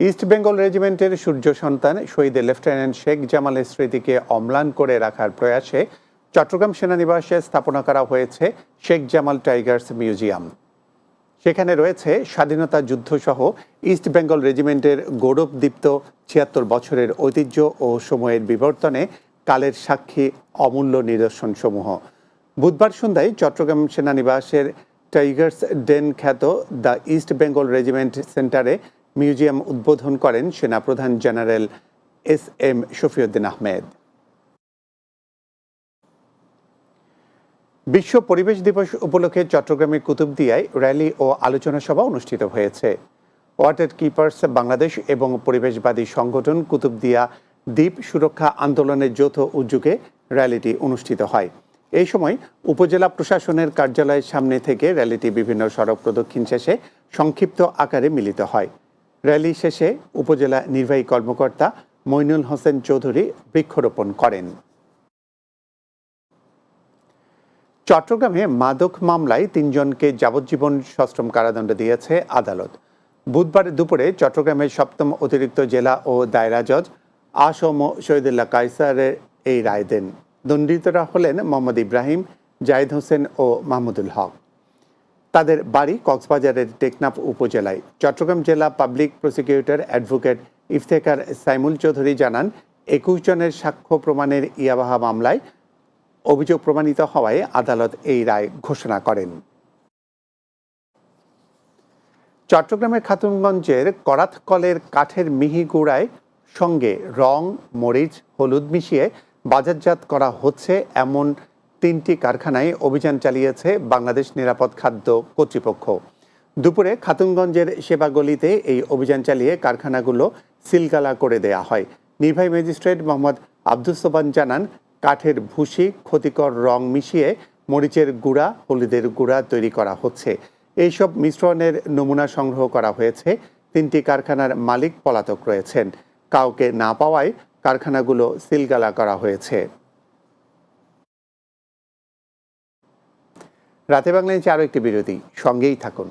East Bengal রেজিমেন্টের সূর্য সন্তান শহীদ lieutenant Sheikh জামালের স্মৃতিকে অম্লান করে রাখার প্রয়াসে চট্টগ্রাম সেনানিবাসে স্থাপনা করা হয়েছে শেখ জামাল টাইগার্স মিউজিয়াম। সেখানে রয়েছে স্বাধীনতা যুদ্ধসহ ইস্ট বেঙ্গল রেজিমেন্টের গৌরবদীপ্ত ৭৬ বছরের ঐতিহ্য ও সময়ের বিবর্তনে কালের সাক্ষী অমূল্য নিদর্শনসমূহ। বুধবার সন্ধ্যায় চট্টগ্রাম সেনানিবাসের টাইগার্স ডেন খ্যাত দ্য ইস্ট বেঙ্গল রেজিমেন্ট সেন্টারে মিউজিয়াম উদ্বোধন করেন সেনাপ্রধান জেনারেল এস.এম. শফিউদ্দিন আহমেদ। বিশ্ব পরিবেশ দিবস উপলক্ষে চট্টগ্রামে কুতুবদিয়ায় র্যালি ও আলোচনা সভা অনুষ্ঠিত হয়েছে। ওয়াটার কিপার্স বাংলাদেশ এবং পরিবেশবাদী সংগঠন কুতুবদিয়া দ্বীপ সুরক্ষা আন্দোলনের যৌথ উদ্যোগে র্যালিটি অনুষ্ঠিত হয়। এই সময় উপজেলা প্রশাসনের কার্যালয়ের সামনে থেকে র্যালিটি বিভিন্ন সড়ক প্রদক্ষিণ শেষে সংক্ষিপ্ত আকারে মিলিত হয়। র্যালি শেষে উপজেলা নির্বাহী কর্মকর্তা মইনুল হোসেন চৌধুরী বৃক্ষরোপণ করেন। চট্টগ্রামে মাদক মামলায় ৩ জনকে যাবজ্জীবন সশ্রম কারাদণ্ড দিয়েছে আদালত। বুধবার দুপুরে চট্টগ্রামের ৭ম অতিরিক্ত জেলা ও দায়রা জজ আ.স.ম শহীদুল্লাহ কায়সারের এই রায় দেন। দণ্ডিতরা হলেন মোহাম্মদ ইব্রাহিম, জায়েদ হোসেন ও মাহমুদুল হক। তাদের বাড়ি কক্সবাজারের টেকনাফ উপজেলায়। চট্টগ্রাম জেলা public prosecutor advocate Iftekhar Saimul Chowdhury জানান, ২১ জনের সাক্ষ্য প্রমাণের ইয়াবাহা মামলায় অভিযোগ প্রমাণিত হওয়ায় আদালত এই রায় ঘোষণা করেন। চট্টগ্রামের খাতুনগঞ্জের করাতকলের কাঠের মিহি গুঁড়ায় সঙ্গে রং, মরিচ, হলুদ মিশিয়ে বাজারজাত করা হচ্ছে এমন ৩টি কারখানায় অভিযান চালিয়েছে বাংলাদেশ নিরাপদ খাদ্য কর্তৃপক্ষ। দুপুরে খাতুনগঞ্জের সেবাগলিতে এই অভিযান চালিয়ে কারখানাগুলো সিলগালা করে দেয়া হয়। নির্বাহী ম্যাজিস্ট্রেট মোহাম্মদ আব্দুস সোবহান জানান, কাঠের ভুসি, ক্ষতিকর রং মিশিয়ে মরিচের গুঁড়া, হলুদের গুঁড়া তৈরি করা হচ্ছে। এইসব মিশ্রণের নমুনা সংগ্রহ করা হয়েছে। ৩টি কারখানার মালিক পলাতক রয়েছেন। কাউকে না পাওয়ায় কারখানাগুলো সিলগালা করা হয়েছে। রাতে বাংলায় আরও একটি বিরতি, সঙ্গেই থাকুন।